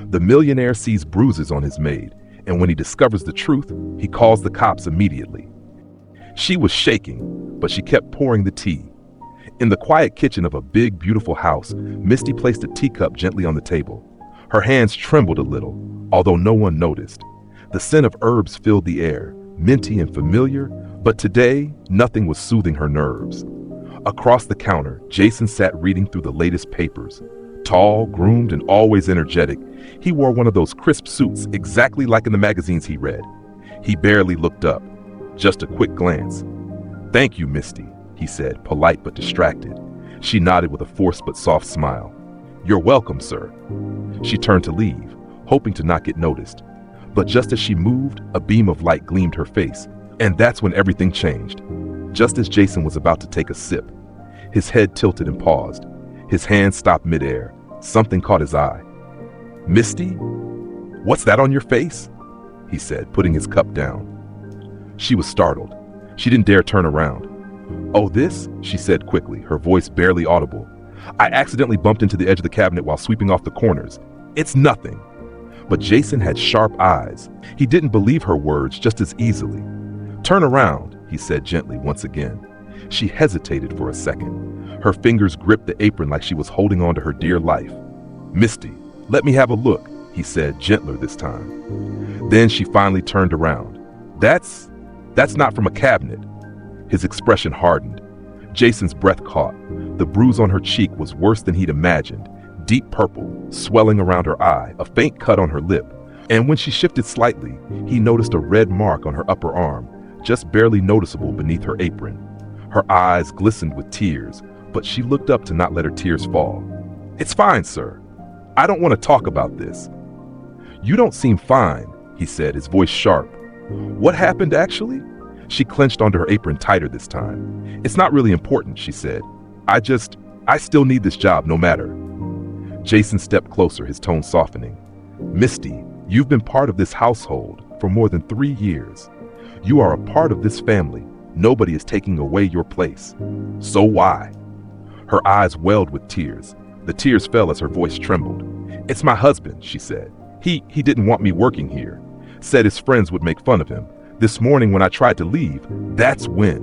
The millionaire sees bruises on his maid, and when he discovers the truth, he calls the cops immediately. She was shaking, but she kept pouring the tea. In the quiet kitchen of a big, beautiful house, Misty placed a teacup gently on the table. Her hands trembled a little, although no one noticed. The scent of herbs filled the air, minty and familiar, but today, nothing was soothing her nerves. Across the counter, Jason sat reading through the latest papers. Tall, groomed, and always energetic, he wore one of those crisp suits exactly like in the magazines he read. He barely looked up, just a quick glance. "Thank you, Misty," he said, polite but distracted. She nodded with a forced but soft smile. "You're welcome, sir." She turned to leave, hoping to not get noticed. But just as she moved, a beam of light gleamed her face, and that's when everything changed. Just as Jason was about to take a sip, his head tilted and paused. His hand stopped midair. Something caught his eye. "Misty, what's that on your face?" he said, putting his cup down. She was startled. She didn't dare turn around. "Oh, this?" she said quickly, her voice barely audible. "I accidentally bumped into the edge of the cabinet while sweeping off the corners. It's nothing." But Jason had sharp eyes. He didn't believe her words just as easily. "Turn around," he said gently once again. She hesitated for a second. Her fingers gripped the apron like she was holding on to her dear life. "Misty, let me have a look," he said, gentler this time. Then she finally turned around. That's not from a cabinet." His expression hardened. Jason's breath caught. The bruise on her cheek was worse than he'd imagined. Deep purple, swelling around her eye, a faint cut on her lip. And when she shifted slightly, he noticed a red mark on her upper arm, just barely noticeable beneath her apron. Her eyes glistened with tears, but she looked up to not let her tears fall. "It's fine, sir. I don't want to talk about this." "You don't seem fine," he said, his voice sharp. "What happened, actually?" She clenched onto her apron tighter this time. "It's not really important," she said. I still need this job no matter." Jason stepped closer, his tone softening. "Misty, you've been part of this household for more than 3 years. You are a part of this family. Nobody is taking away your place. So why?" Her eyes welled with tears. The tears fell as her voice trembled. "It's my husband," she said. He didn't want me working here. Said his friends would make fun of him. This morning when I tried to leave, that's when."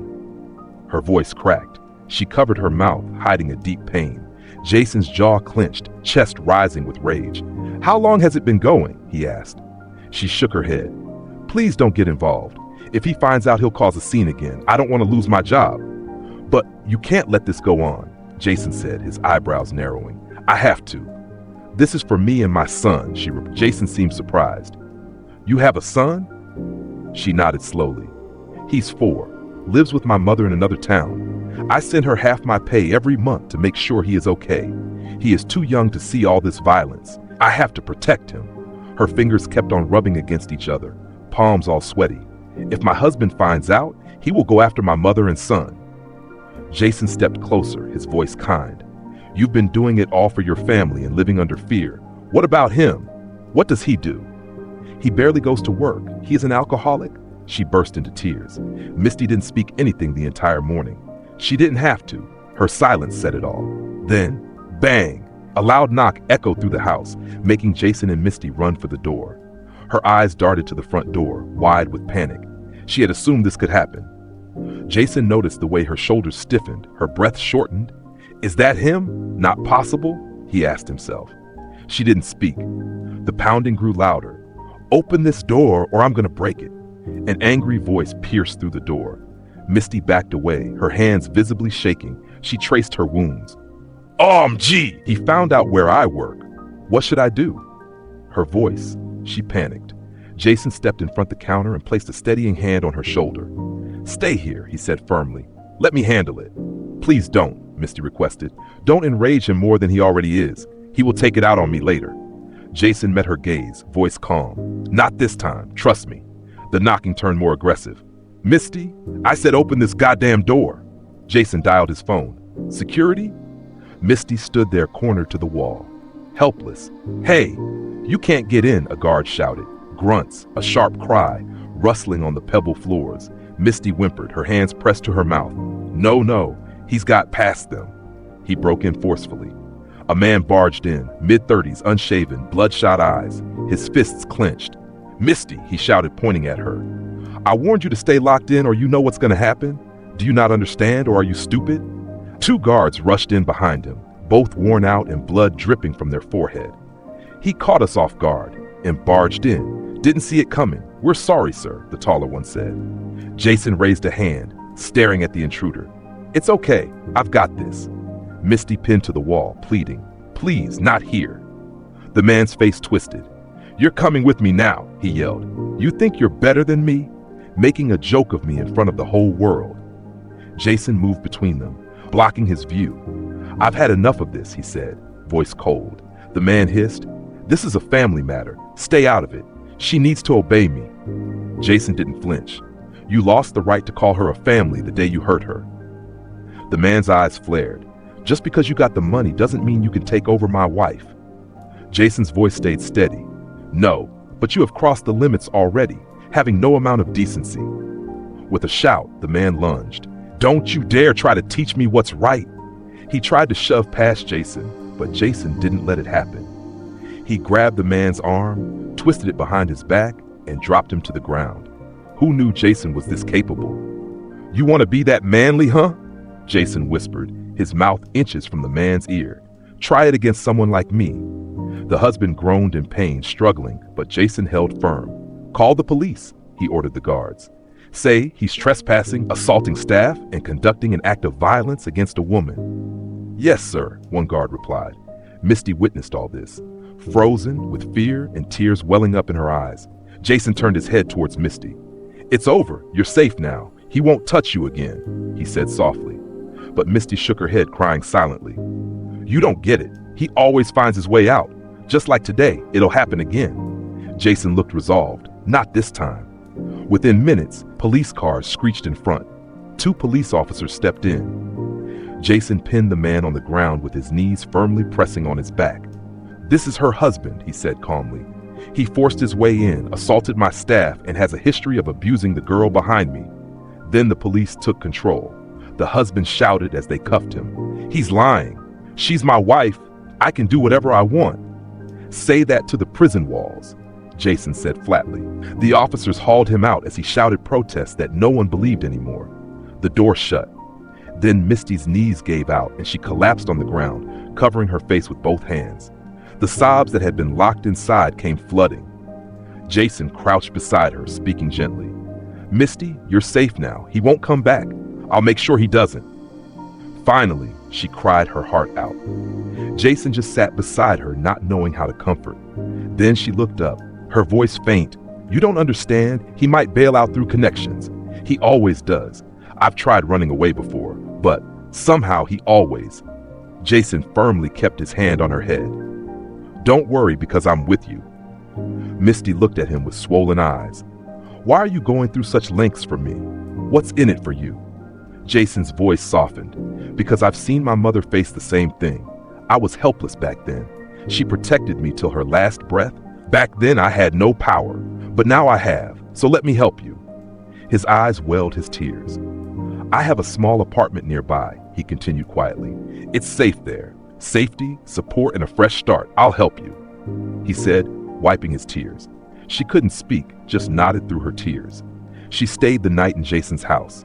Her voice cracked. She covered her mouth, hiding a deep pain. Jason's jaw clenched, chest rising with rage. "How long has it been going?" he asked. She shook her head. "Please don't get involved. If he finds out, he'll cause a scene again. I don't want to lose my job." "But you can't let this go on," Jason said, his eyebrows narrowing. "I have to. This is for me and my son," Jason seemed surprised. "You have a son?" She nodded slowly. "He's 4, lives with my mother in another town. I send her half my pay every month to make sure he is okay. He is too young to see all this violence. I have to protect him." Her fingers kept on rubbing against each other, palms all sweaty. "If my husband finds out, he will go after my mother and son." Jason stepped closer, his voice kind. "You've been doing it all for your family and living under fear. What about him? What does he do?" "He barely goes to work. He is an alcoholic." She burst into tears. Misty didn't speak anything the entire morning. She didn't have to. Her silence said it all. Then, bang! A loud knock echoed through the house, making Jason and Misty run for the door. Her eyes darted to the front door, wide with panic. She had assumed this could happen. Jason noticed the way her shoulders stiffened, her breath shortened. "Is that him? Not possible?" he asked himself. She didn't speak. The pounding grew louder. "Open this door or I'm going to break it." An angry voice pierced through the door. Misty backed away, her hands visibly shaking. She traced her wounds. "OMG! He found out where I work. What should I do?" Her voice. She panicked. Jason stepped in front of the counter and placed a steadying hand on her shoulder. "Stay here," he said firmly. "Let me handle it." "Please don't," Misty requested. "Don't enrage him more than he already is. He will take it out on me later." Jason met her gaze, voice calm. "Not this time, trust me." The knocking turned more aggressive. "Misty, I said open this goddamn door." Jason dialed his phone. "Security?" Misty stood there cornered to the wall, helpless. "Hey, you can't get in," a guard shouted. Grunts, a sharp cry, rustling on the pebble floors. Misty whimpered, her hands pressed to her mouth. No, he's got past them." He broke in forcefully. A man barged in, mid-30s, unshaven, bloodshot eyes, his fists clenched. "Misty," he shouted, pointing at her. "I warned you to stay locked in or you know what's going to happen. Do you not understand or are you stupid?" Two guards rushed in behind him, both worn out and blood dripping from their forehead. "He caught us off guard and barged in. Didn't see it coming. We're sorry, sir," the taller one said. Jason raised a hand, staring at the intruder. "It's okay. I've got this." Misty pinned to the wall, pleading, "Please, not here." The man's face twisted. "You're coming with me now," he yelled. "You think you're better than me? Making a joke of me in front of the whole world." Jason moved between them, blocking his view. "I've had enough of this," he said, voice cold. The man hissed, "This is a family matter. Stay out of it. She needs to obey me." Jason didn't flinch. "You lost the right to call her a family the day you hurt her." The man's eyes flared. "Just because you got the money doesn't mean you can take over my wife." Jason's voice stayed steady. "No, but you have crossed the limits already, having no amount of decency." With a shout, the man lunged. "Don't you dare try to teach me what's right." He tried to shove past Jason, but Jason didn't let it happen. He grabbed the man's arm, twisted it behind his back, and dropped him to the ground. Who knew Jason was this capable? "You want to be that manly, huh?" Jason whispered, his mouth inches from the man's ear. "Try it against someone like me." The husband groaned in pain, struggling, but Jason held firm. "Call the police," he ordered the guards. "Say he's trespassing, assaulting staff, and conducting an act of violence against a woman." "Yes, sir," one guard replied. Misty witnessed all this, frozen with fear and tears welling up in her eyes. Jason turned his head towards Misty. "It's over. You're safe now. He won't touch you again," he said softly. But Misty shook her head, crying silently. "You don't get it. He always finds his way out. Just like today, it'll happen again." Jason looked resolved. "Not this time." Within minutes, police cars screeched in front. Two police officers stepped in. Jason pinned the man on the ground with his knees firmly pressing on his back. "This is her husband," he said calmly. "He forced his way in, assaulted my staff, and has a history of abusing the girl behind me." Then the police took control. The husband shouted as they cuffed him. "He's lying. She's my wife. I can do whatever I want." "Say that to the prison walls," Jason said flatly. The officers hauled him out as he shouted protests that no one believed anymore. The door shut. Then Misty's knees gave out and she collapsed on the ground, covering her face with both hands. The sobs that had been locked inside came flooding. Jason crouched beside her, speaking gently. "Misty, you're safe now. He won't come back. I'll make sure he doesn't." Finally, she cried her heart out. Jason just sat beside her, not knowing how to comfort. Then she looked up, her voice faint. "You don't understand. He might bail out through connections. He always does. I've tried running away before, but somehow he always." Jason firmly kept his hand on her head. "Don't worry because I'm with you." Misty looked at him with swollen eyes. "Why are you going through such lengths for me? What's in it for you?" Jason's voice softened. "Because I've seen my mother face the same thing. I was helpless back then. She protected me till her last breath. Back then I had no power, but now I have, so let me help you." His eyes welled his tears. "I have a small apartment nearby," he continued quietly. "It's safe there. Safety, support, and a fresh start. I'll help you," he said, wiping his tears. She couldn't speak, just nodded through her tears. She stayed the night in Jason's house.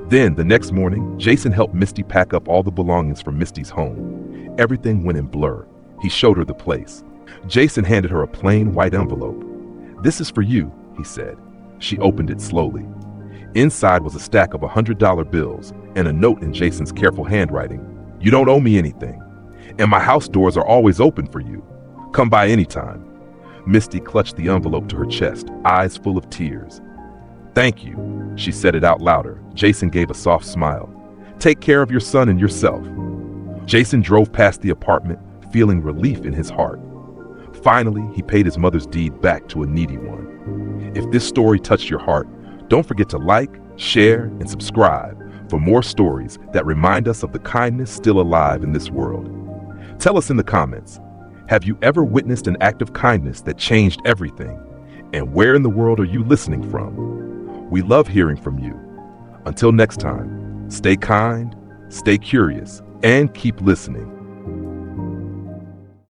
Then, the next morning, Jason helped Misty pack up all the belongings from Misty's home. Everything went in blur. He showed her the place. Jason handed her a plain white envelope. "This is for you," he said. She opened it slowly. Inside was a stack of $100 bills and a note in Jason's careful handwriting. "You don't owe me anything, and my house doors are always open for you. Come by anytime." Misty clutched the envelope to her chest, eyes full of tears. "Thank you," she said it out louder. Jason gave a soft smile. "Take care of your son and yourself." Jason drove past the apartment, feeling relief in his heart. Finally, he paid his mother's deed back to a needy one. If this story touched your heart, don't forget to like, share, and subscribe for more stories that remind us of the kindness still alive in this world. Tell us in the comments, have you ever witnessed an act of kindness that changed everything? And where in the world are you listening from? We love hearing from you. Until next time, stay kind, stay curious, and keep listening.